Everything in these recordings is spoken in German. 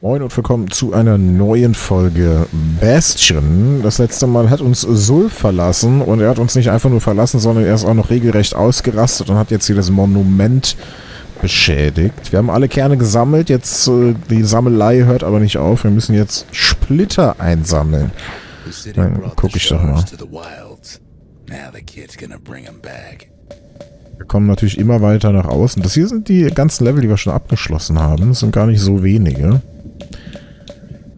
Moin und willkommen zu einer neuen Folge Bastion. Das letzte Mal hat uns Zulf verlassen und er hat uns nicht einfach nur verlassen, sondern er ist auch noch regelrecht ausgerastet und hat jetzt hier das Monument beschädigt. Wir haben alle Kerne gesammelt, jetzt die Sammelei hört aber nicht auf. Wir müssen jetzt Splitter einsammeln. Dann gucke ich doch mal. Wir kommen natürlich immer weiter nach außen. Das hier sind die ganzen Level, die wir schon abgeschlossen haben. Das sind gar nicht so wenige.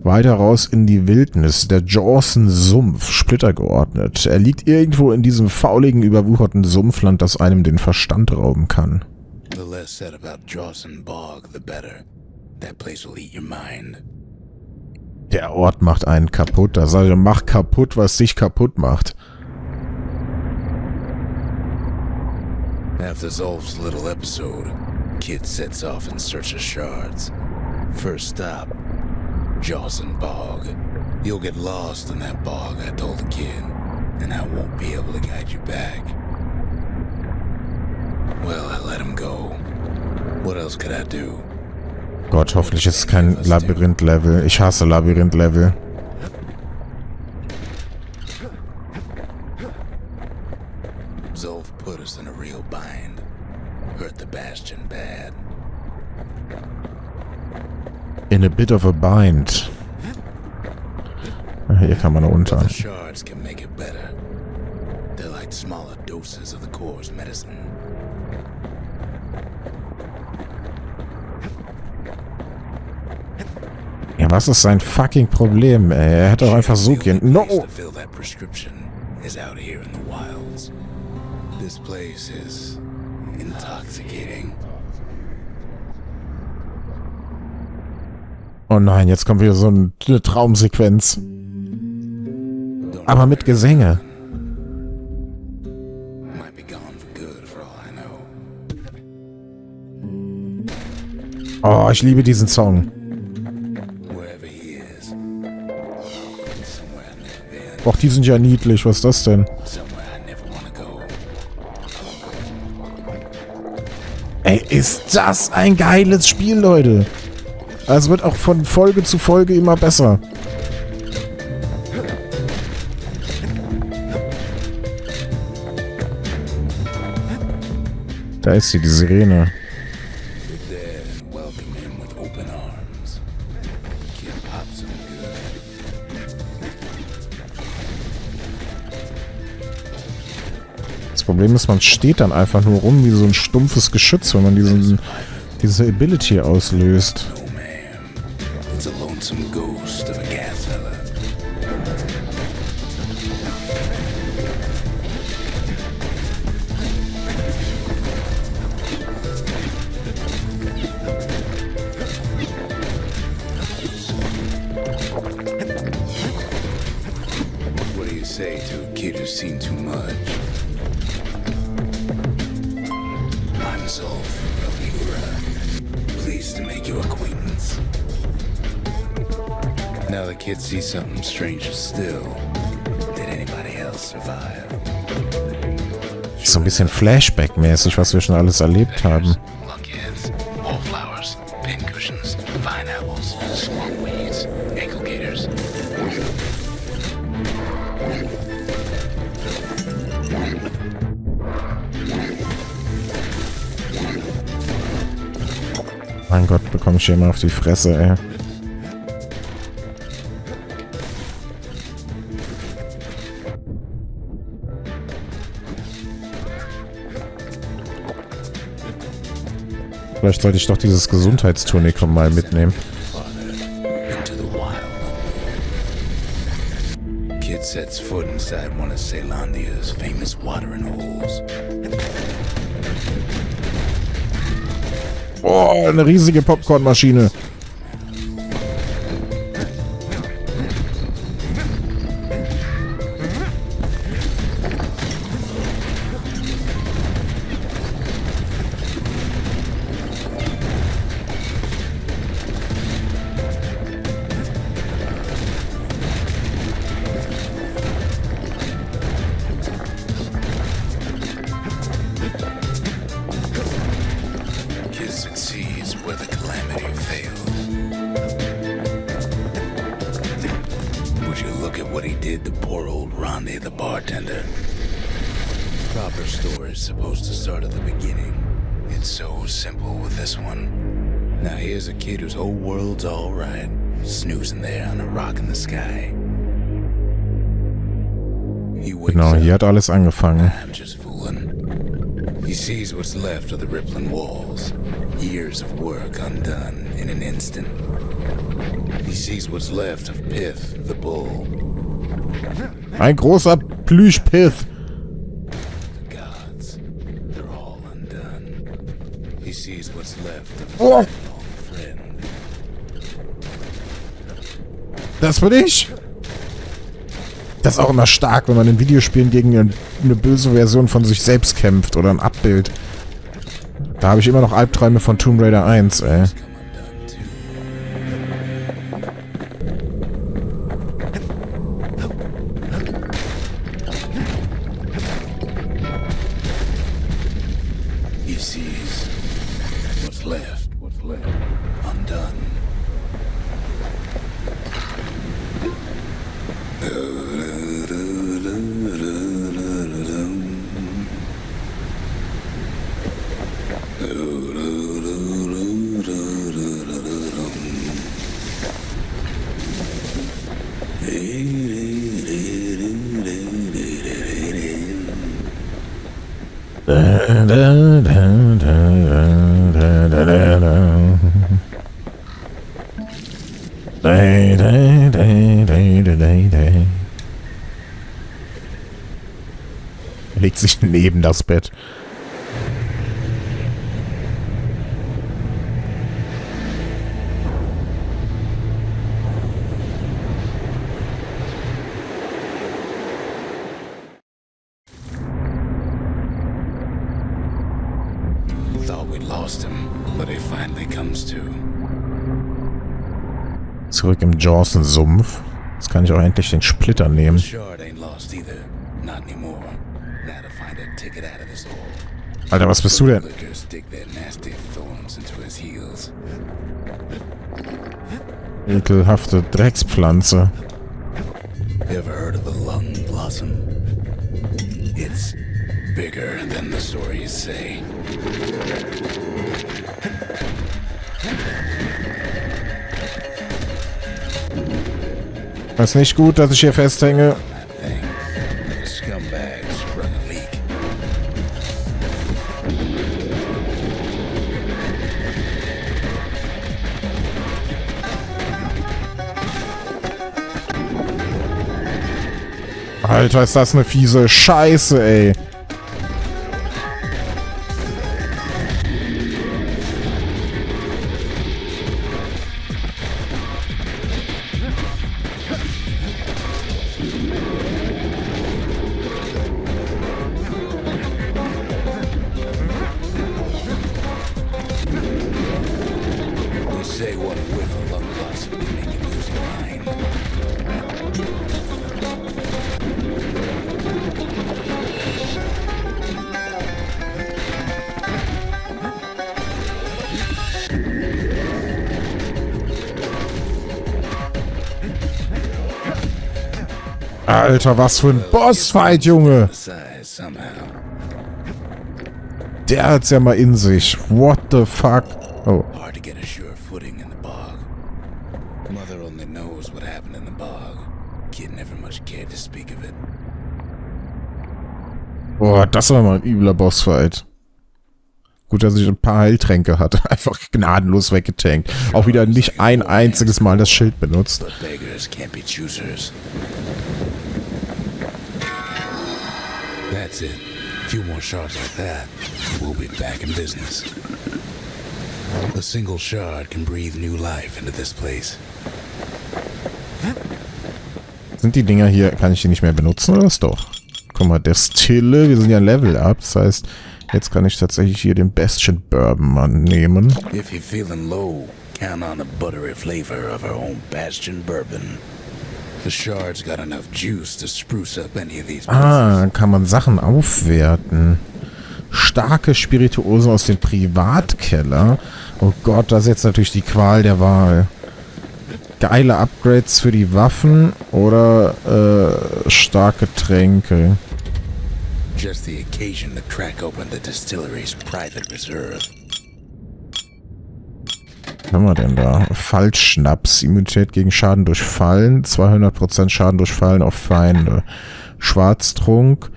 Weiter raus in die Wildnis. Der Sumpf, Splitter geordnet. Er liegt irgendwo in diesem fauligen, überwucherten Sumpfland, das einem den Verstand rauben kann. Der Ort macht einen kaputt. Da sage ich, mach kaputt, was dich kaputt macht. After Zulf's little episode, Kid sets off in search of shards. First stop, Jawson Bog. You'll get lost in that bog, I told the kid, and I won't be able to guide you back. Well, I let him go. What else could I do? Gott, hoffentlich ist es kein Labyrinth-Level. Ich hasse Labyrinth-Level. Zulf put us in a real bind. Hurt the Bastion bad. In a bit of a bind. Hier kann man runter. The shards can make it better. They're like smaller doses of the core's medicine. Ja, was ist sein fucking Problem, ey? Er hätte doch einfach so gehen. No! This place is intoxicating. Oh nein, jetzt kommt wieder so eine Traumsequenz. Aber mit Gesänge. Oh, ich liebe diesen Song. Och, die sind ja niedlich. Was ist das denn? Ey, ist das ein geiles Spiel, Leute. Also wird auch von Folge zu Folge immer besser. Da ist sie, die Sirene. Das Problem ist, man steht dann einfach nur rum wie so ein stumpfes Geschütz, wenn man diese Ability auslöst. What do you say to a kid who's seen too much? I'm Zulf of Ura. Pleased to make your acquaintance. Now the kid sees something stranger still. Did anybody else survive? So ein bisschen Flashback-mäßig, was wir schon alles erlebt haben. Lunkheads, wallflowers, pincushions, vine apples, swamp-weeds, ankle-gators. Mein Gott, bekomme ich hier immer auf die Fresse, ey. Vielleicht sollte ich doch dieses Gesundheitstunikum mal mitnehmen. Kid sets foot inside one of Celandia's famous watering holes. Oh, eine riesige Popcornmaschine. Kid succeeds where the calamity fails. what he did to poor old Ronde, the bartender. Proper story is supposed to start at the beginning. It's so simple with this one. Now here's a kid whose whole world's alright, snoozing there on a rock in the sky. He wakes Genau, hier up. hat alles angefangen. I'm just fooling. He sees what's left of the rippling walls. Years of work undone in an instant. He sees what's left of Pith, the bull. Ein großer Plüschpith. The gods, they're all undone. He sees what's left of his Oh. old friend. Das bin ich. Das ist auch immer stark, wenn man in Videospielen gegen eine böse Version von sich selbst kämpft oder ein Abbild. Da habe ich immer noch Albträume von Tomb Raider 1, ey. He sees what's left undone. Er legt sich neben das Bett. Thought we'd lost him, but he finally comes to. Zurück im Jawson-Sumpf. Jetzt kann ich auch endlich den Splitter nehmen. Shard ain't lost either. Not anymore. Now to find a ticket out of this hole. Alter, was bist du denn? Lickers stick their nasty thorns into his heels. Ekelhafte Dreckspflanze. Ever heard of the lung blossom? It's bigger than the stories say. Ist nicht gut, dass ich hier festhänge. That thing, like a scumbag sprung a leak. Alter, ist das eine fiese Scheiße, ey. They say one whiff of lung blossom can make you lose your mind. Alter, was für ein Bossfight, Junge. Size somehow. Der hat's ja mal in sich. What the fuck? Oh. Hard to get a sure footing in the bog. Mother only knows what happened in the bog. Kid never much cared to speak of it. Boah, das war mal ein übler Bossfight. Gut, dass ich ein paar Heiltränke hatte. Einfach gnadenlos weggetankt. Auch wieder nicht ein einziges Mal das Schild benutzt. But beggars can't be choosers. That's it. A few more shards like that, we'll be back in business. A single shard can breathe new life into this place. Sind die Dinger hier, kann ich die nicht mehr benutzen oder was doch? Guck mal, der Stille, wir sind ja Level Up. Das heißt, jetzt kann ich tatsächlich hier den Bastion Bourbon mal nehmen. If you're feeling low, count on the buttery flavor of our own Bastion Bourbon. The shard's got enough juice to spruce up any of these. Ah, dann kann man Sachen aufwerten. Starke Spirituosen aus dem Privatkeller. Oh Gott, das ist jetzt natürlich die Qual der Wahl. geile Upgrades für die Waffen oder starke Tränke. Just the occasion to crack open the distillery's private reserve. Was haben wir denn da? Fallschnaps. Immunität gegen Schaden durch Fallen. 200% Schaden durch Fallen auf Feinde. Schwarztrunk.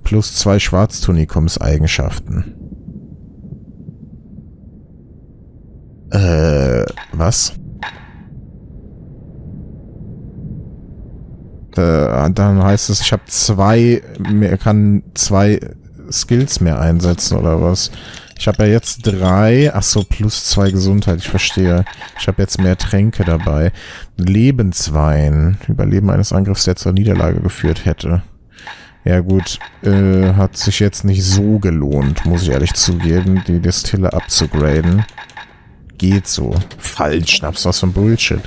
Plus 2 Schwarztunikumseigenschaften. Was? Dann heißt es, ich habe kann 2 Skills mehr einsetzen oder was? Ich habe ja jetzt 3. Achso, plus 2 Gesundheit, ich verstehe. Ich habe jetzt mehr Tränke dabei. Lebenswein. Überleben eines Angriffs, der zur Niederlage geführt hätte. Ja gut, hat sich jetzt nicht so gelohnt, muss ich ehrlich zugeben, die Distille abzugraden. Geht so. Fallschnaps, was für ein Bullshit.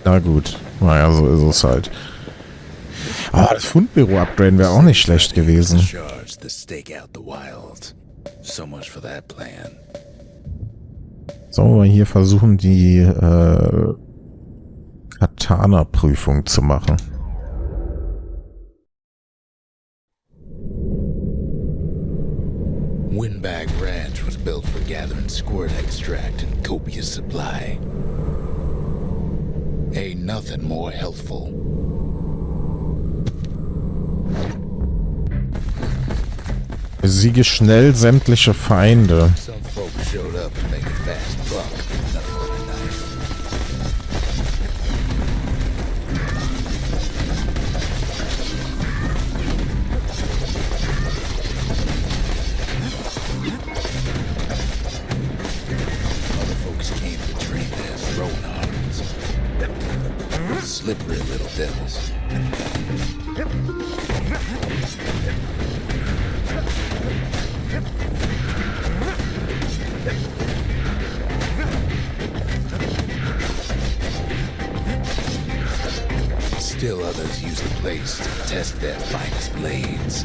Na gut. Naja, so ist es halt. Ah, das Fundbüro upgraden wäre auch nicht schlecht gewesen. Sollen wir mal hier versuchen, die Katana-Prüfung zu machen. Windbag Ranch was built for gathering squirt extract in copious supply. Ain't nothing more healthful. Besiege schnell sämtliche Feinde. Some folks showed up and make a fast buck. Nothing but a knife. Other folks came to train their throwing arms. Slippery little devils. Still others use the place to test their finest blades.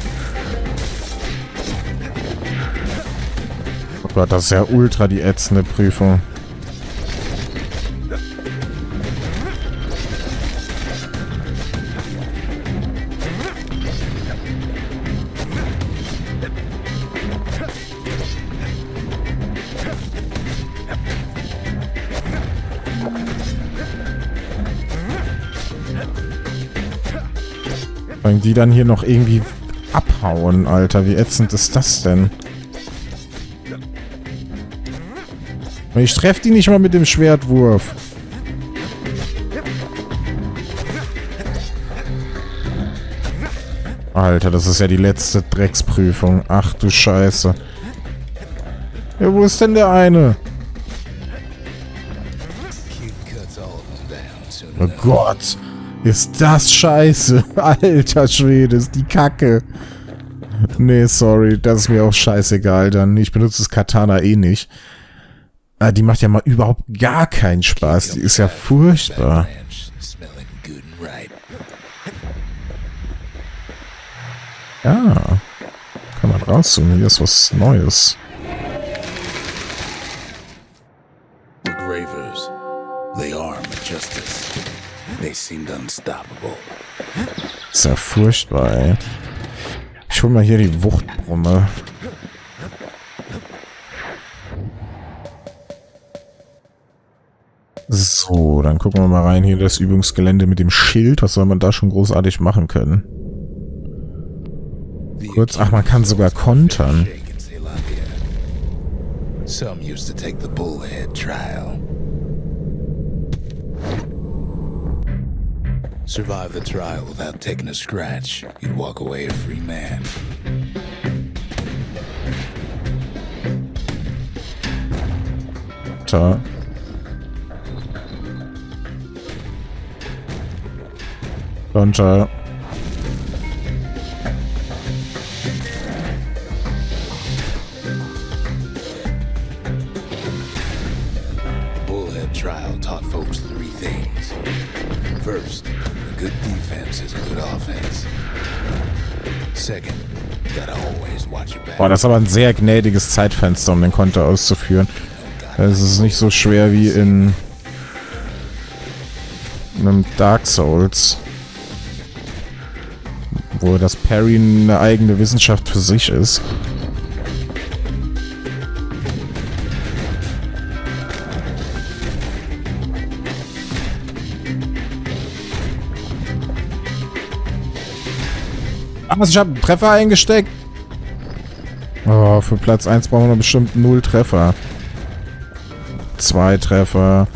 Oh Gott, das ist ja ultra die ätzende Prüfung. Wenn die dann hier noch irgendwie abhauen, Alter. Wie ätzend ist das denn? Ich treffe die nicht mal mit dem Schwertwurf. Alter, das ist ja die letzte Drecksprüfung. Ach du Scheiße. Ja, wo ist denn der eine? Oh Gott. Ist das scheiße. Alter Schwede, ist die Kacke. Nee, sorry. Das ist mir auch scheißegal dann. Ich benutze das Katana eh nicht. Die macht ja mal überhaupt gar keinen Spaß. Die ist ja furchtbar. Ja. Kann man rauszoomen. Hier ist was Neues. Gravers, they arm justice. They seemed unstoppable. Ist ja furchtbar, ey. Ich hol mal hier die Wuchtbrumme. So, dann gucken wir mal rein. Hier das Übungsgelände mit dem Schild. Was soll man da schon großartig machen können? Kurz, ach, man kann sogar kontern. Some used to take the bullhead trial. Survive the trial without taking a scratch, you'd walk away a free man. Da. Runter. The bullhead trial taught folks 3 things. First, a good defense is a good offense. Second, Gotta always watch your back. Boah, das ist aber ein sehr gnädiges Zeitfenster, um den Konter auszuführen. Es ist nicht so schwer wie in einem Dark Souls, wo das Parry eine eigene Wissenschaft für sich ist. Was, ich habe einen Treffer eingesteckt? Oh, für Platz 1 brauchen wir bestimmt 0 Treffer. 2 Treffer.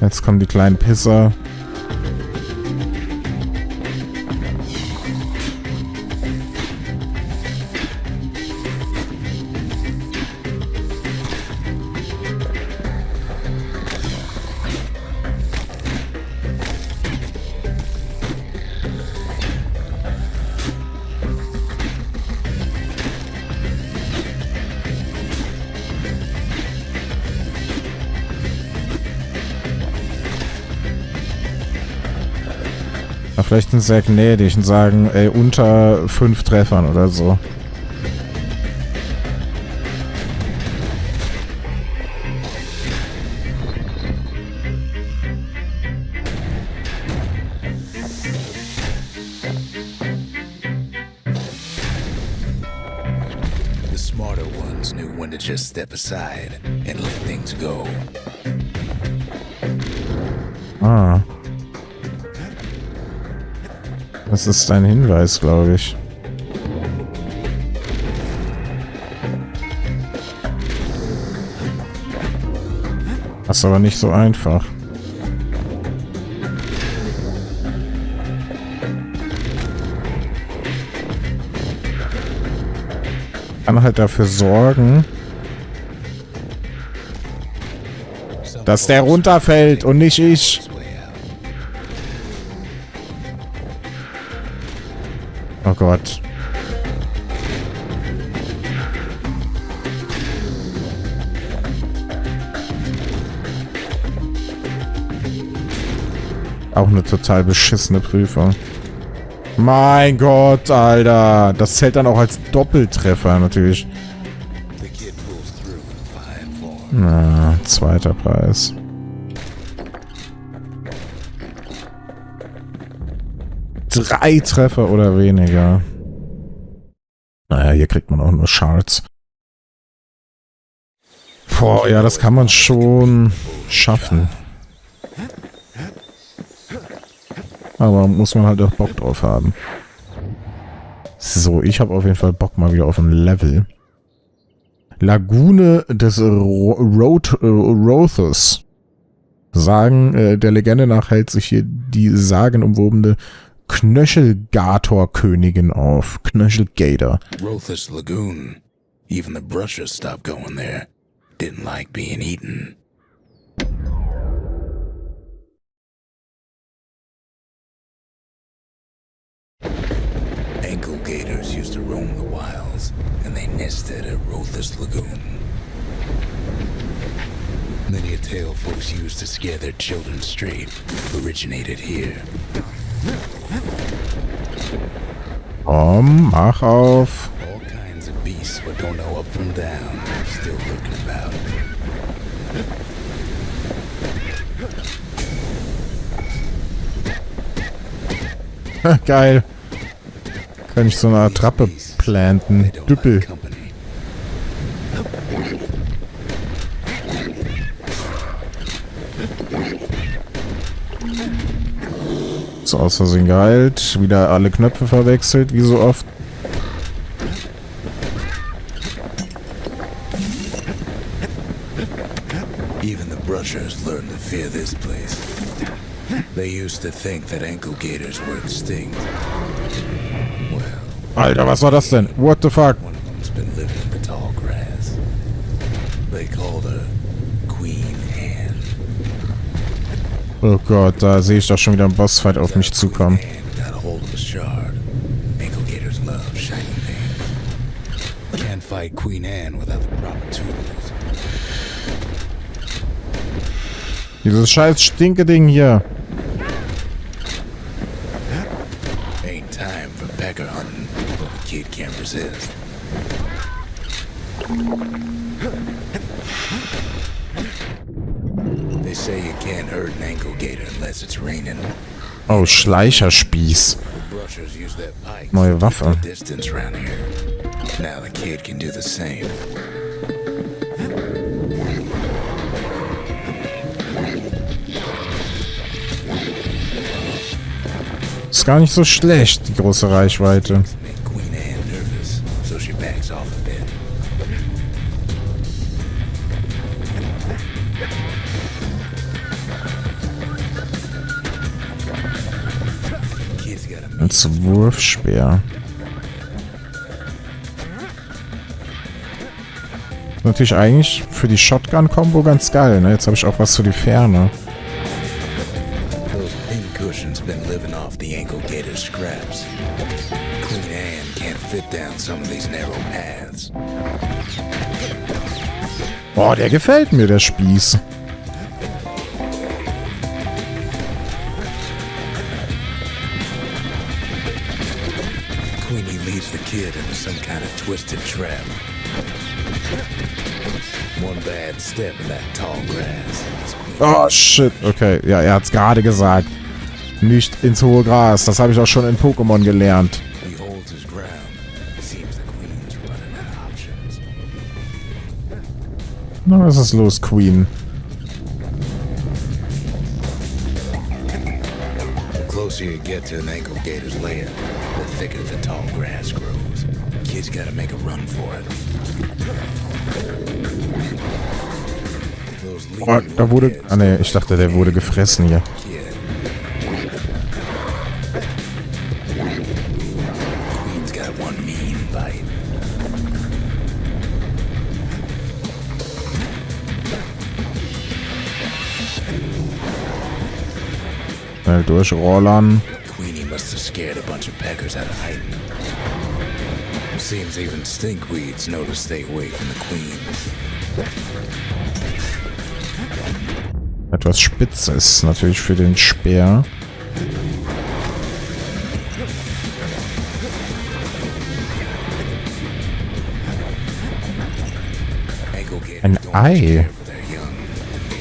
Jetzt kommen die kleinen Pisser. Vielleicht sind sie sehr gnädig und sagen, ey, unter 5 Treffern oder so. The smarter ones knew when to just step aside and let things go. Ah. Das ist ein Hinweis, glaube ich. Das ist aber nicht so einfach. Kann halt dafür sorgen, dass der runterfällt und nicht ich. Oh Gott. Auch eine total beschissene Prüfung. Mein Gott, Alter. Das zählt dann auch als Doppeltreffer natürlich. Na, zweiter Preis. Drei Treffer oder weniger. Naja, hier kriegt man auch nur Shards. Boah, ja, das kann man schon schaffen. Aber muss man halt auch Bock drauf haben. So, ich habe auf jeden Fall Bock mal wieder auf ein Level. Lagune des Rothus. Sagen, der Legende nach hält sich hier die sagenumwobene Knöchelgator-Königin auf. Knöchelgator. Rothus Lagoon. Even the brushers stopped going there. Didn't like being eaten. Ankle gators used to roam the wilds, and they nested at Rothus Lagoon. Many a tale folks used to scare their children straight originated here. Mach auf. All kinds of beasts what don't know up from down, still lurking about. Geil. Kann ich so eine Attrappe planten. Düppel. So, aus Versehen geheilt. Wieder alle Knöpfe verwechselt, wie so oft. Even the brushers learned to fear this place. They used to think that ankle gators were extinct. Well, Alter, was war das denn? What the fuck? one of them's been living in the tall grass. They called her Queen Anne. Oh Gott, da sehe ich doch schon wieder einen Bossfight auf mich zukommen. Queen Anne got a hold of a shard. Ankle gators love shiny things. Can't fight Queen Anne without the proper tools. Dieses scheiß Stinke-Ding hier. Ain't time for pecker hunting, but we kid can't resist. They say you can't hurt an ankle gator unless it's raining. Oh, Schleicherspieß. The brushers use their pikes Neue to keep Waffe. the distance around here. Now the kid can do the same. Ist gar nicht so schlecht, die große Reichweite. Make Queen Anne nervous, so she backs off a bit. Kid's got a Als Wurfspeer. Natürlich eigentlich für die Shotgun-Kombo ganz geil, ne? Jetzt habe ich auch was für die Ferne. Those pincushions been living off the ankle gator's scraps. Queen Anne can't fit down some of these narrow paths. Boah, der gefällt mir, der Spieß. Queenie leads the kid into some kind of twisted trap. One bad step in that tall grass. Oh, shit. Okay, ja, er hat's gerade gesagt. Nicht ins hohe Gras. Das habe ich auch schon in Pokémon gelernt. He holds his ground. Seems the queen's running out of options. Na, was ist los, Queen? The closer you get to an ankle gator's lair, the thicker the tall grass grows. Kid's gotta make a run for it. Those Oh, da wurde... Ah, ne, ich dachte, der wurde gefressen hier. kid. Queen's got one mean bite. Schnell durchrollern. Queenie must have scared a bunch of peckers out of hiding. Seems even stinkweeds know to stay away from the queen. Etwas Spitzes, natürlich für den Speer. Ein Ei.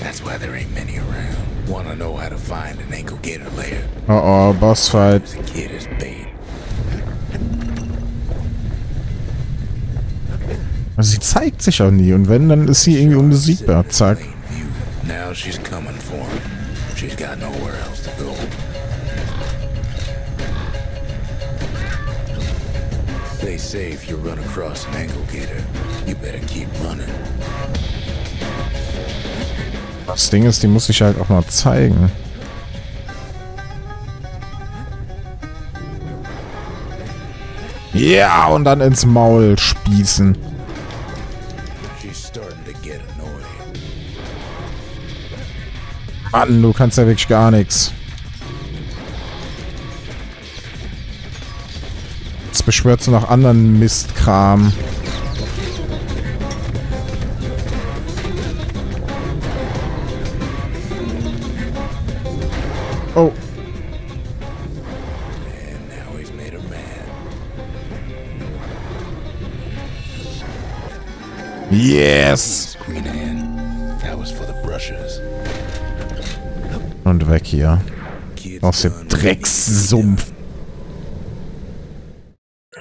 That's why there ain't many around. Wanna know how to find an ankle gator lair? Oh oh, Bossfight. The kid is bait. Also sie zeigt sich auch nie und wenn, dann ist sie irgendwie unbesiegbar. Zack. Now she's coming for him. She's got nowhere else to go. They say if you run across an ankle gator, you better keep running. Das Ding ist, die muss ich halt auch mal zeigen. Ja, und dann ins Maul spießen. She's starting to get annoyed. Mann, du kannst ja wirklich gar nichts. Jetzt beschwört sie noch anderen Mistkram. Oh. And now he's made her mad. Yes! Queen Anne, that was for the brushers. Und weg hier. Kids Aus dem done Dreckssumpf.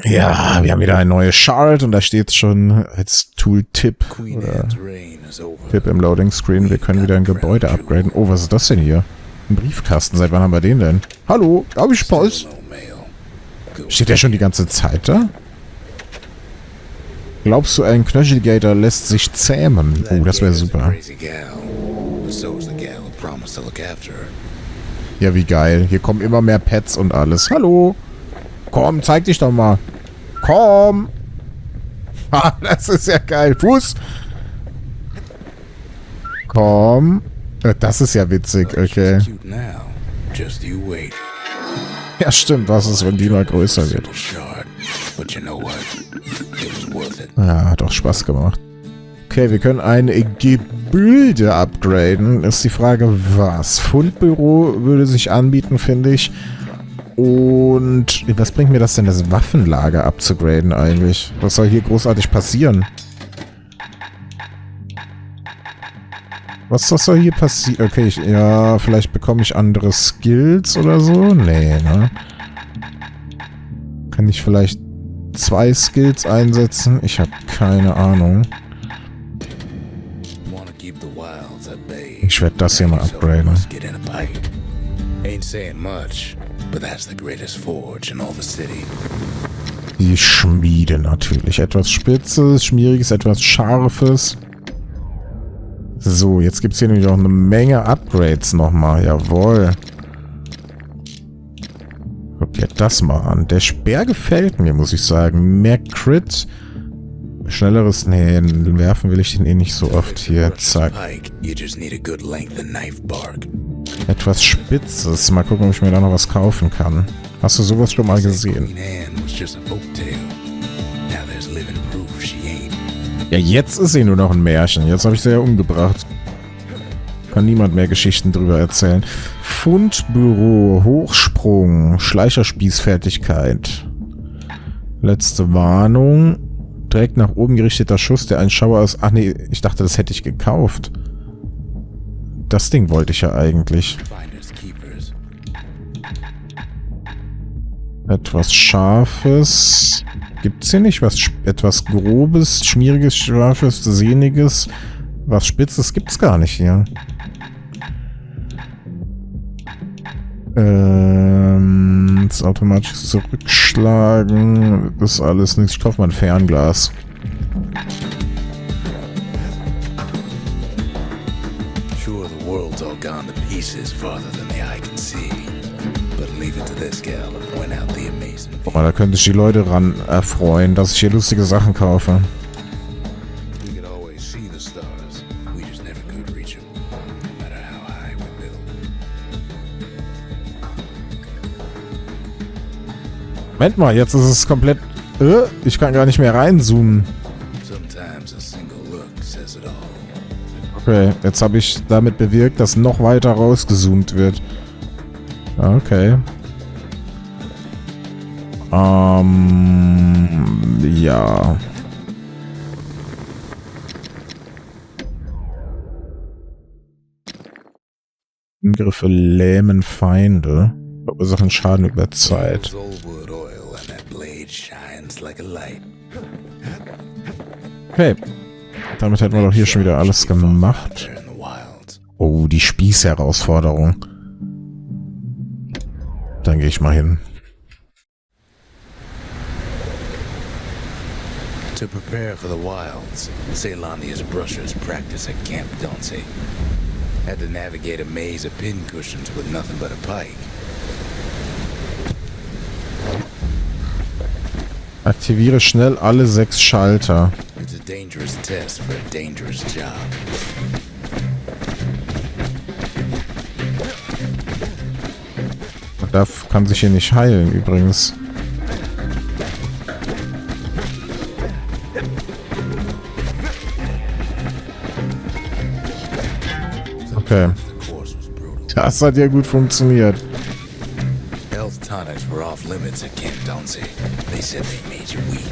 Ja, wir haben wieder ein neues Shard und da steht schon als Tooltip Queen oder Anne's reign is over. Tipp im Loading Screen. Wir können wieder ein Gebäude upgraden. Oh, was ist das denn hier? Ein Briefkasten. Seit wann haben wir den denn? Hallo, hab ich Post? No mail. Go Steht der schon die ganze Zeit da? Glaubst du, ein Knöchelgator lässt sich zähmen? Oh, das wäre super. Crazy gal. But so is the gal who promised to look after her. Ja, wie geil. Hier kommen immer mehr Pets und alles. Hallo. Komm, zeig dich doch mal. Komm. Ah, das ist ja geil. Fuß. Komm. Das ist ja witzig, okay. Cute now. Just you wait. Ja, stimmt. Was ist, wenn die mal größer wird? Little shard. But you know what? It was worth it. Ja, hat doch Spaß gemacht. Okay, wir können ein Gebilde upgraden. Ist die Frage, was? Fundbüro würde sich anbieten, finde ich. Und was bringt mir das denn, das Waffenlager abzugraden eigentlich? Was soll hier großartig passieren? Was soll hier passieren? Okay, ja, vielleicht bekomme ich andere Skills oder so? Nee, ne? Kann ich vielleicht 2 Skills einsetzen? Ich habe keine Ahnung. Ich werde das hier mal upgraden. Die Schmiede natürlich. Etwas Spitzes, Schmieriges, etwas Scharfes. So, jetzt gibt es hier nämlich auch eine Menge Upgrades nochmal. Jawohl. Guck dir das mal an. Der Speer gefällt mir, muss ich sagen. Mehr Crit. Schnelleres... Nee, werfen will ich den eh nicht so oft hier. Zack. Etwas Spitzes. Mal gucken, ob ich mir da noch was kaufen kann. Hast du sowas schon mal gesehen? Ja, jetzt ist sie nur noch ein Märchen. Jetzt habe ich sie ja umgebracht. Kann niemand mehr Geschichten drüber erzählen. Fundbüro, Hochsprung, Schleicherspießfertigkeit. Letzte Warnung. Direkt nach oben gerichteter Schuss, der einen Schauer aus... Ach nee, ich dachte, das hätte ich gekauft. Das Ding wollte ich ja eigentlich. Etwas Scharfes. Gibt's hier nicht was etwas Grobes, Schmieriges, Scharfes, Sehniges? Was Spitzes gibt's gar nicht hier. Das automatisches Zurückschlagen. Das ist alles nichts. Ich kaufe mal ein Fernglas. Guck mal, da könnte ich die Leute ran erfreuen, dass ich hier lustige Sachen kaufe. Moment mal, jetzt ist es komplett... ich kann gar nicht mehr reinzoomen. Okay, jetzt habe ich damit bewirkt, dass noch weiter rausgezoomt wird. Okay. Ja. Angriffe lähmen Feinde. Verursachen Schaden über Zeit. Okay. Damit hätten wir doch hier schon wieder alles gemacht. Oh, die Spießherausforderung. Dann gehe ich mal hin. To prepare for the wilds, Ceylonia's brushers practice at Camp Dasein. Had to navigate a maze of pincushions with nothing but a pike. Aktiviere schnell alle 6 Schalter. It's a dangerous test for a dangerous job. Darf kann sich hier nicht heilen, übrigens. Okay. Das hat ja gut funktioniert. Health tonics were off limits at Camp Dasein. They said they made you weak.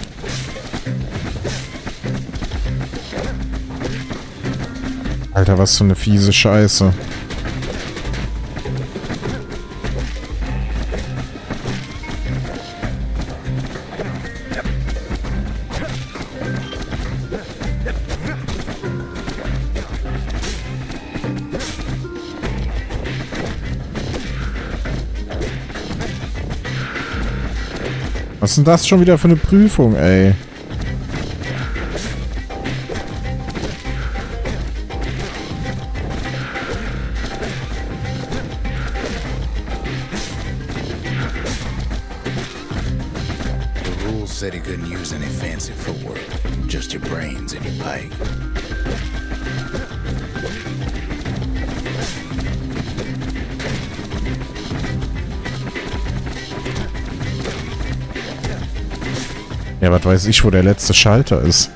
Alter, was für eine fiese Scheiße. Was ist denn das schon wieder für eine Prüfung, ey? The rules said he couldn't use any fancy footwork, just your brains and your pike. Ja, was weiß ich, wo der letzte Schalter ist.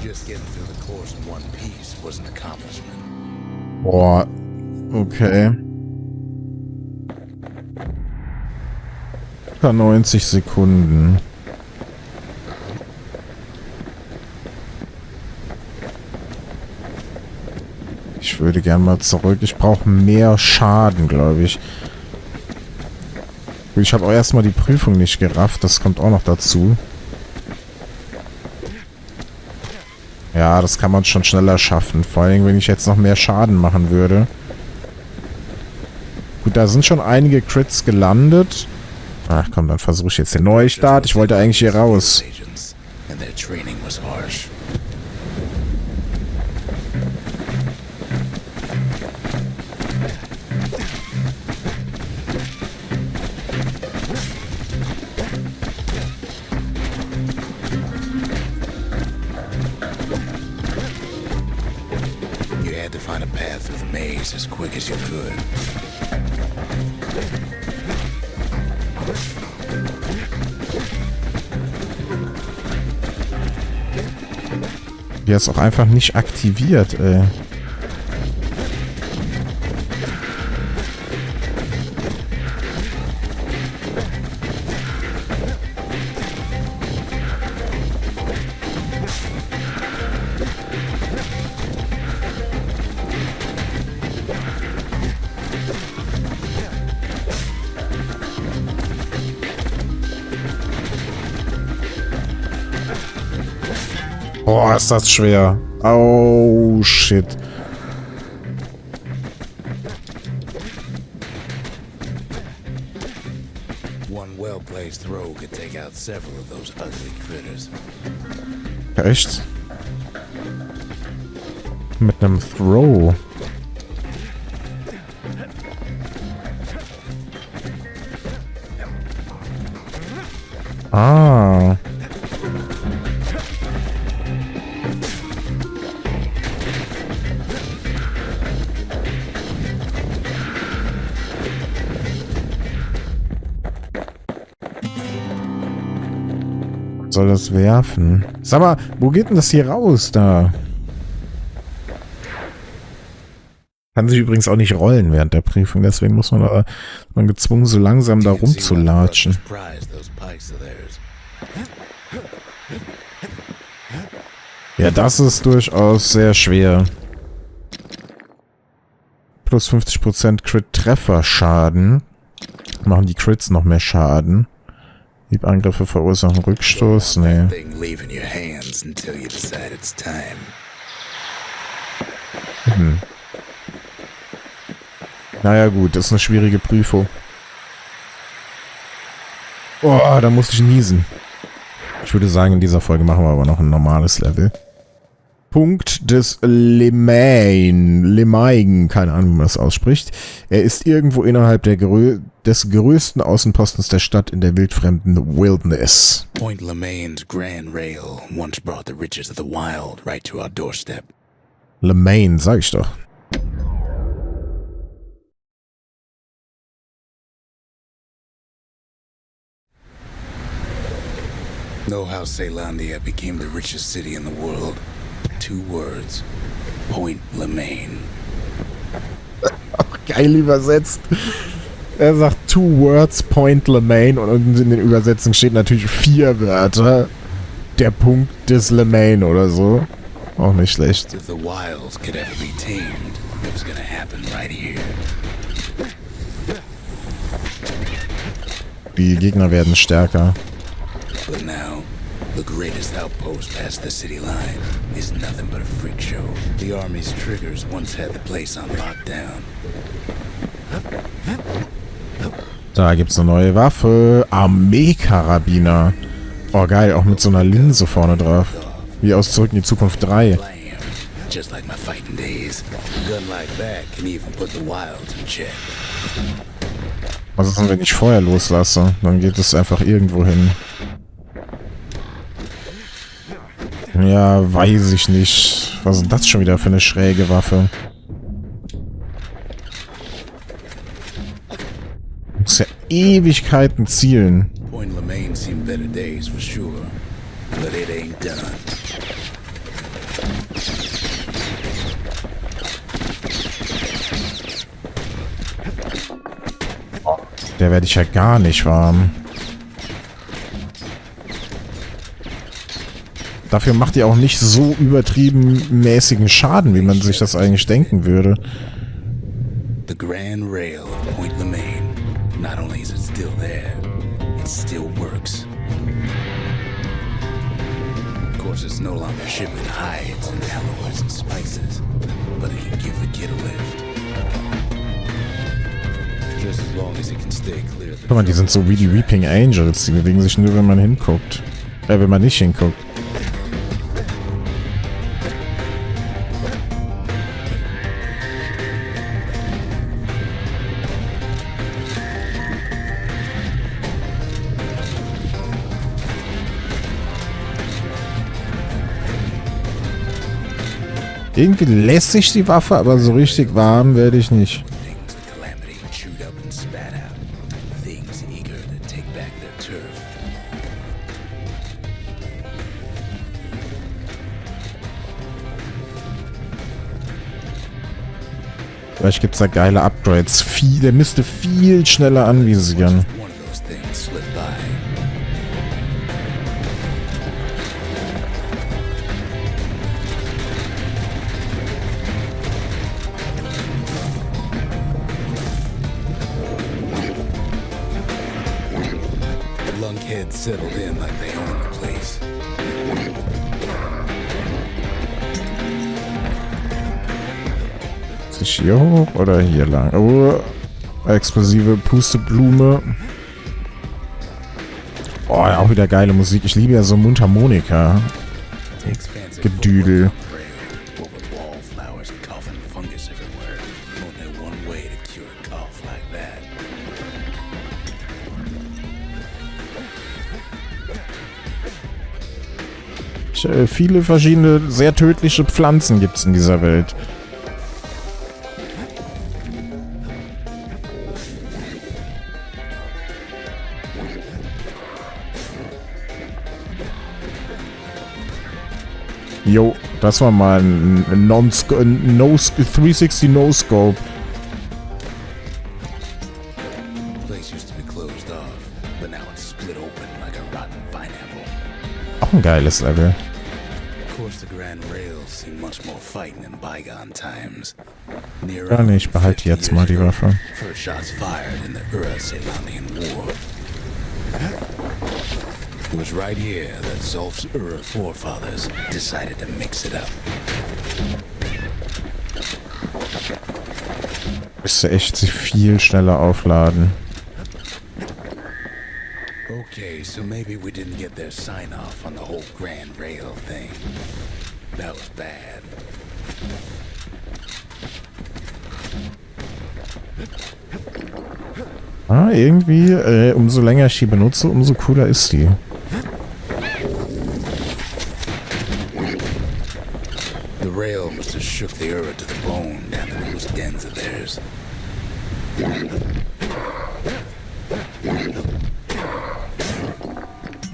Just getting through the course in one piece was an accomplishment. Boah. Okay. 90 Sekunden. Ich würde gern mal zurück. Ich brauche mehr Schaden, glaube ich. Ich habe auch erstmal die Prüfung nicht gerafft. Das kommt auch noch dazu. Ja, das kann man schon schneller schaffen. Vor allem, wenn ich jetzt noch mehr Schaden machen würde. Gut, da sind schon einige Crits gelandet. Ach komm, dann versuche ich jetzt den Neustart. Ich wollte eigentlich hier raus. Find a path through the maze as quick as you could. Die ist auch einfach nicht aktiviert, ey. Boah, ist das schwer. Oh, shit. One well-placed throw could take out several of those ugly critters. Echt? Mit einem Throw. Ah. Soll das werfen? Sag mal, wo geht denn das hier raus da? Kann sich übrigens auch nicht rollen während der Prüfung, deswegen muss man gezwungen, so langsam da rumzulatschen. Ja, das ist durchaus sehr schwer. Plus 50% Crit-Treffer-Schaden. Machen die Crits noch mehr Schaden. Angriffe verursachen Rückstoß? Nee. Naja gut, das ist eine schwierige Prüfung. Oh, da muss ich niesen. Ich würde sagen, in dieser Folge machen wir aber noch ein normales Level. Punkt des Lemain, keine Ahnung, wie man das ausspricht. Er ist irgendwo innerhalb des größten Außenpostens der Stadt in der wildfremden Wilderness. Point Lemain's grand rail once brought the riches of the wild right to our doorstep. Lemain, sag ich doch. Know how Caelondia became the richest city in the world? 2 words. Point Lemain. Geil übersetzt. Er sagt 2 words, Point Lemain, und in den Übersetzungen steht natürlich 4 Wörter. Der Punkt des Lemain oder so. Auch nicht schlecht. If the wilds could ever be tamed, it was gonna happen right here. Die Gegner werden stärker. But now, the greatest outpost past the city line is nothing but a freak show. The army's triggers once had the place on lockdown. Da gibt's eine neue Waffe. Armeekarabiner. Oh geil, auch mit so einer Linse vorne drauf. Wie aus Zurück in die Zukunft 3. Just like my fighting days. A gun like that can even put the wilds in check. Was ist denn, wenn ich Feuer loslasse? Dann geht es einfach irgendwo hin. Ja, weiß ich nicht. Was ist denn das schon wieder für eine schräge Waffe? Muss ja Ewigkeiten zielen. Point Lemain seen better days for sure, but it ain't done. der werde ich ja gar nicht warm. Dafür macht die auch nicht so übertrieben mäßigen Schaden, wie man sich das eigentlich denken würde. The Grand Rail of Point Lemaine. Not only is it still there, it still works. Of course, it's no longer shipping hides and alloys and spices, but it can give the kid a lift. Just as long as it can stay clear. Guck mal, die sind so wie die Weeping Angels. Die bewegen sich nur, wenn man hinguckt. Wenn man nicht hinguckt. Irgendwie lässig die Waffe, aber so richtig warm werde ich nicht. Vielleicht gibt es da geile Upgrades. Der müsste viel schneller anvisieren. Lunkheads settled in like they own the place. Ist ich hier hoch oder hier lang? Oh, explosive Pusteblume. Oh, auch wieder geile Musik. Ich liebe ja so Mundharmonika. Gedüdel. Viele verschiedene, sehr tödliche Pflanzen gibt es in dieser Welt. Jo, das war mal ein 360 No-Scope. Auch ein geiles Level. Ja, nee, ich behalte jetzt mal die Waffe. It was right here that Zulf's forefathers decided to mix it up. Müsste echt sich viel schneller aufladen. Okay, so maybe we didn't get their sign off on the whole Grand Rail thing. That was bad. Ah, irgendwie, umso länger ich die benutze, umso cooler ist die. The rail must have shook the Ura to the bone down in those dens of theirs.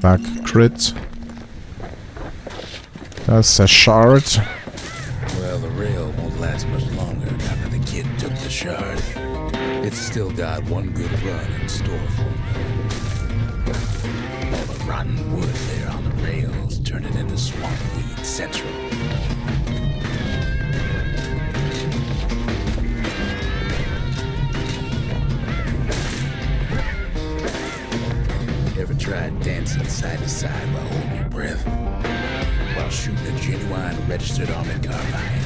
Bug Crit. Da ist der Shard. Well, the rail won't last much longer now that the kid took the shard. It's still got one good run in store for him. All the rotten wood there on the rails turned it into Swampweed Central. Ever tried dancing side to side while holding your breath? While shooting a genuine registered armored carbine?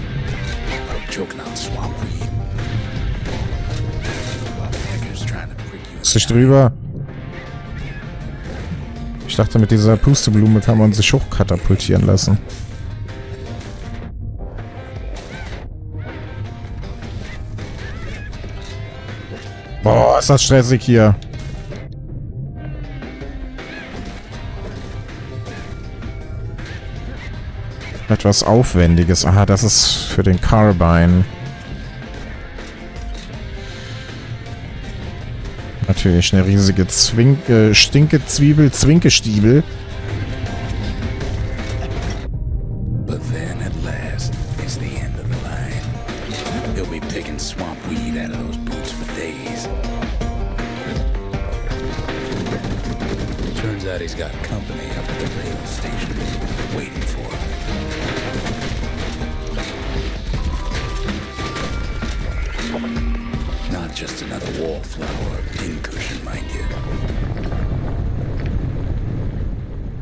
Or choking on Swampweed? Sich drüber. Ich dachte, mit dieser Pusteblume kann man sich hochkatapultieren lassen. Boah, ist das stressig hier. Etwas Aufwendiges. Aha, das ist für den Carbine. Natürlich eine riesige Stinkezwiebel, Zwinkestiebel. But then at last, it's the end of the line. He'll be picking swamp weed out of those boots for days. Turns out he's got company up at the rail station, waiting for him. Not just another wallflower, pincushion, mind you.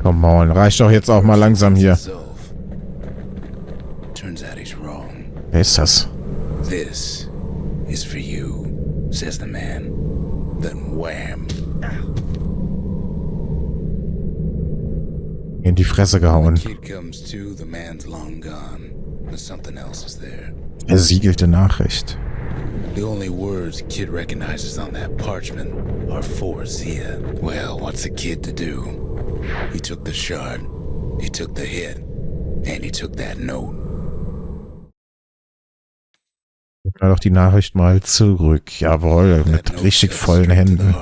Come on, reicht doch jetzt auch mal langsam hier. Zulf. Turns out he's wrong. Wer ist das? This is for you, says the man. Then wham. In die Fresse gehauen. Kid comes to, the man's long gone. But something else is there. Ersiegelte Nachricht. The only words Kid recognizes on that parchment are for Zia. Well, what's a kid to do? He took the shard, he took the hit, and he took that note. Gib mir doch die Nachricht mal zurück. Jawohl, mit richtig vollen Händen.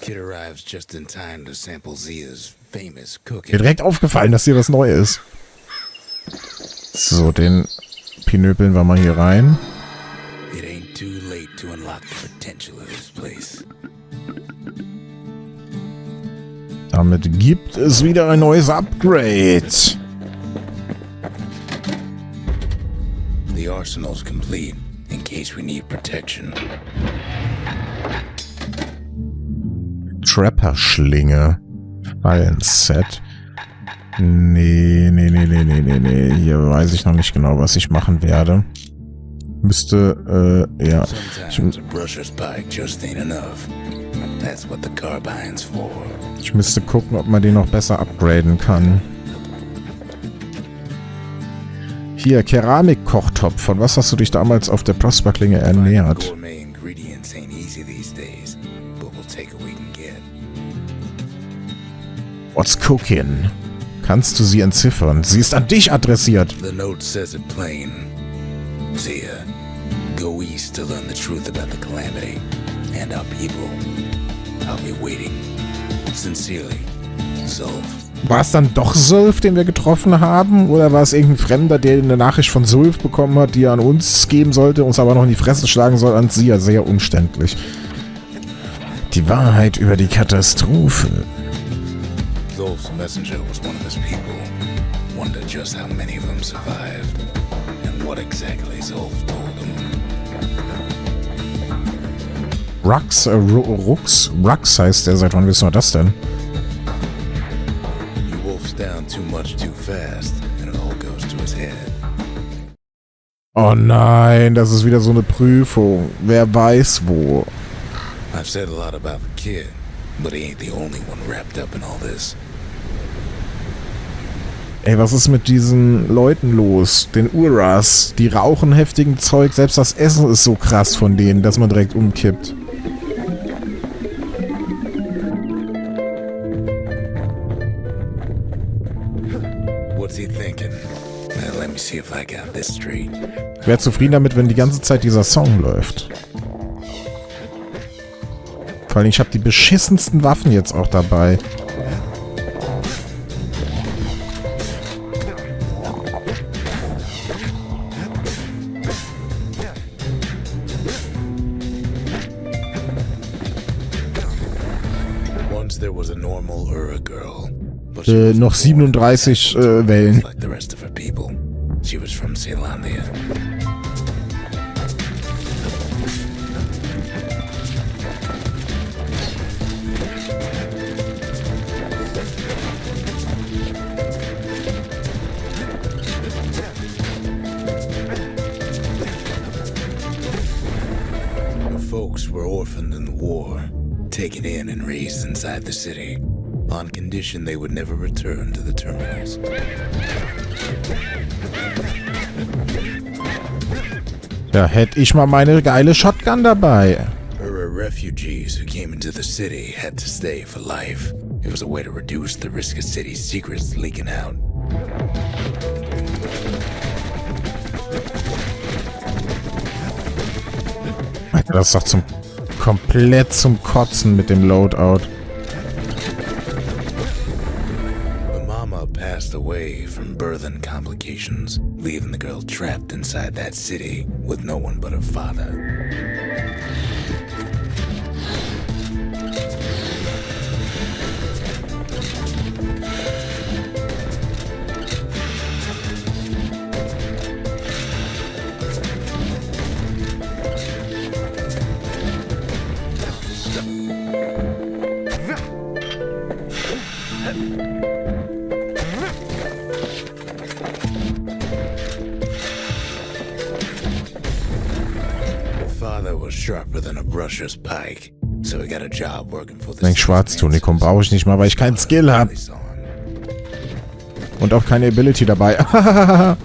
Kid arrives just in time to sample Zia's famous cooking. Mir direkt aufgefallen, dass hier was Neues ist. So, den pinöpeln wir mal hier rein. It ain't too late to unlock the potential of this place. Damit gibt es wieder ein neues Upgrade. The arsenal's complete in case we need protection. Trapper-Schlinge. Ein Set. Nee. Hier weiß ich noch nicht genau, was ich machen werde. Müsste, ja. Ich müsste gucken, ob man den noch besser upgraden kann. Hier, Keramik-Kochtopf. Von was hast du dich damals auf der Prosperklinge ernährt? What's cooking? Kannst du sie entziffern? Sie ist an dich adressiert. The note says it plain. Zia, go east to learn the truth about the calamity and our people. I'll be waiting. Sincerely, Zulf. War es dann doch Zulf, den wir getroffen haben? Oder war es irgendein Fremder, der eine Nachricht von Zulf bekommen hat, die er an uns geben sollte, uns aber noch in die Fresse schlagen soll? An sie ja sehr umständlich. Die Wahrheit über die Katastrophe. Zulf's messenger was one of his people. Wonder just how many of them survived. And what exactly Zulf told them. Rux heißt der. Seit wann wissen wir das denn? He wolfs down too much too fast, and it all goes to his head. Oh nein, das ist wieder so eine Prüfung. Wer weiß wo. I've said a lot about the kid, but he ain't the only one wrapped up in all this. Ey, was ist mit diesen Leuten los? Den Uras, die rauchen heftigen Zeug. Selbst das Essen ist so krass von denen, dass man direkt umkippt. What's he thinking? Let me see if I got this straight. Ich wäre zufrieden damit, wenn die ganze Zeit dieser Song läuft. Vor allem, ich habe die beschissensten Waffen jetzt auch dabei. Noch 37 Wellen. Her folks were orphaned in the war, taken in and raised inside the city. On condition they would never return to the terminals. Ja, hätte ich mal meine geile Shotgun dabei. Her refugees who came into the city had to stay for life. It was a way to reduce the risk of city secrets leaking out. Alter, das ist doch komplett zum Kotzen mit dem Loadout. Passed away from birth and complications, leaving the girl trapped inside that city with no one but her father. sharper than a brusher's pike, so he got a job working for the Mein Schwarztunikum brauche ich nicht mal, weil ich keinen Skill habe. Und auch keine Ability dabei. Her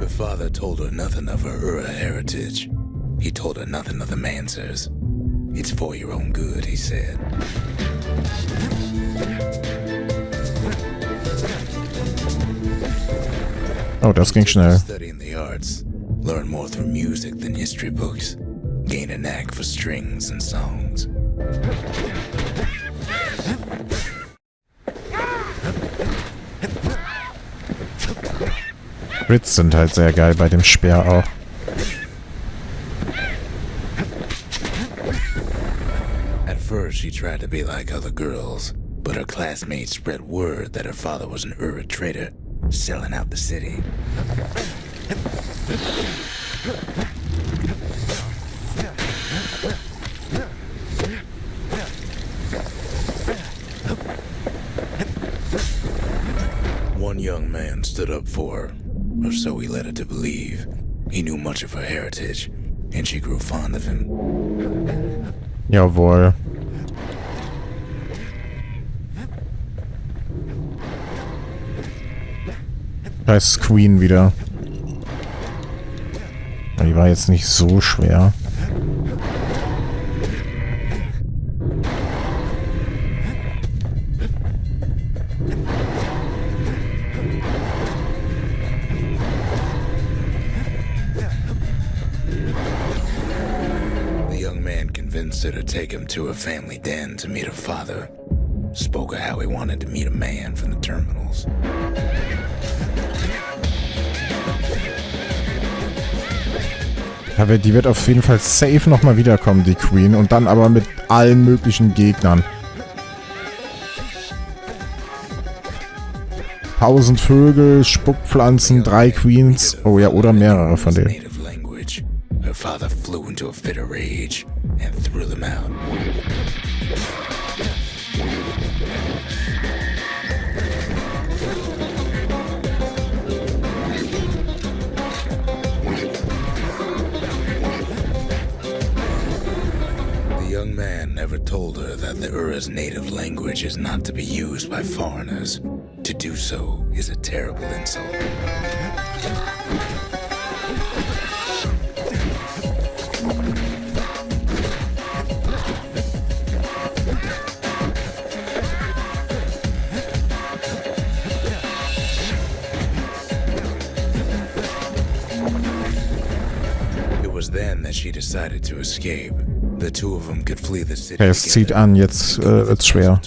father told her nothing of her heritage. He told her nothing of the Mansers. It's for your own good, he said. Oh, das ging schnell. Studying the arts, learn more through music than history books, gain a knack for strings and songs. Ritz sind halt sehr geil bei dem Speer auch. At first, she tried to be like other girls, but her classmates spread word that her father was an Ura trader, selling out the city. One young man stood up for her, or so he led her to believe. He knew much of her heritage, and she grew fond of him. Jawohl. Da ist Queen wieder. Die war jetzt nicht so schwer. The young man convinced her to take him to her family den to meet her father. Spoke of how he wanted to meet a man from the terminals. Ja, die wird auf jeden Fall safe nochmal wiederkommen, die Queen. Und dann aber mit allen möglichen Gegnern. 1000 Vögel, Spuckpflanzen, 3 Queens. Oh ja, oder mehrere von denen. Her father flew into a fit of rage and threw them out. The young man never told her that the Ura's native language is not to be used by foreigners. To do so is a terrible insult. Then that she decided to escape. The two of them could flee the city. Okay, es zieht an, jetzt wird's schwer.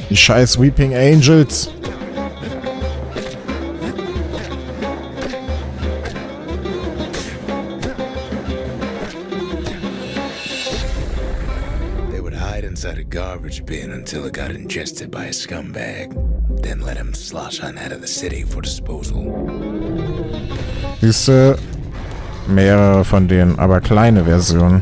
Die scheiß Weeping Angels. Inside a garbage bin until it got ingested by a scumbag. Then let him slosh on out of the city for disposal. Diese mehrere von denen, aber kleine Versionen.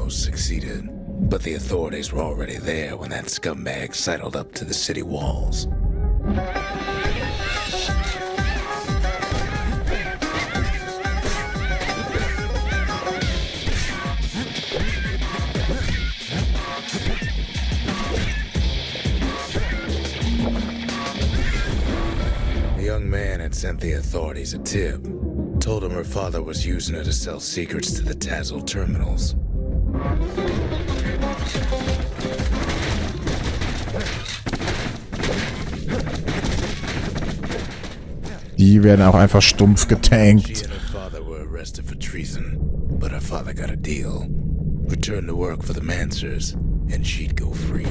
Succeeded, but the authorities were already there when that scumbag sidled up to the city walls. The young man had sent the authorities a tip, told him her father was using her to sell secrets to the Tassel terminals. Die werden auch einfach stumpf getankt. She and her father were arrested for treason, but her father got a deal. Returned to work for the Mansers and she'd go free.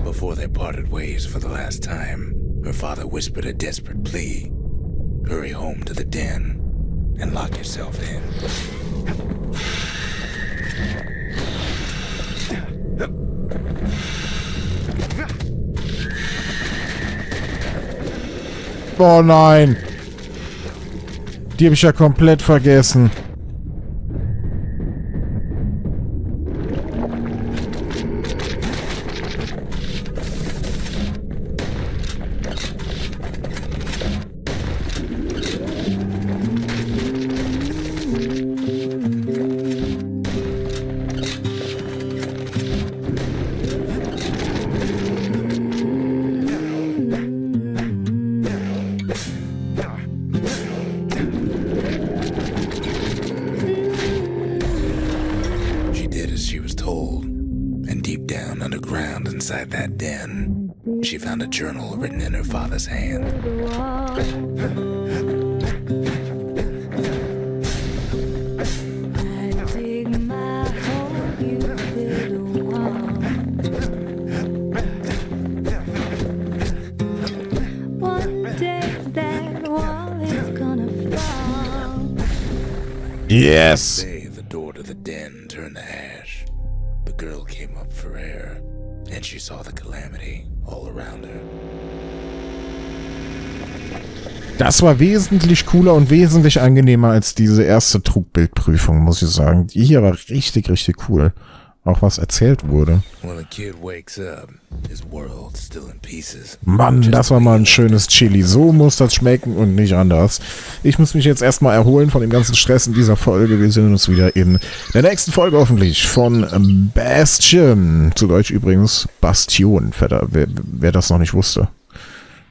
Before they parted ways for the last time, her father whispered a desperate plea. Hurry home to the den and lock yourself in. Oh nein! Die habe ich ja komplett vergessen. Inside that den, she found a journal written in her father's hand. Yes! The door to the den turned to ash. The girl came up for air. And she saw the calamity all around her. Das war wesentlich cooler und wesentlich angenehmer als diese erste Trugbildprüfung, muss ich sagen. Die hier war richtig, richtig cool. Auch was erzählt wurde. Mann, das war mal ein schönes Chili. So muss das schmecken und nicht anders. Ich muss mich jetzt erstmal erholen von dem ganzen Stress in dieser Folge. Wir sehen uns wieder in der nächsten Folge hoffentlich von Bastion. Zu Deutsch übrigens Bastion, wer das noch nicht wusste.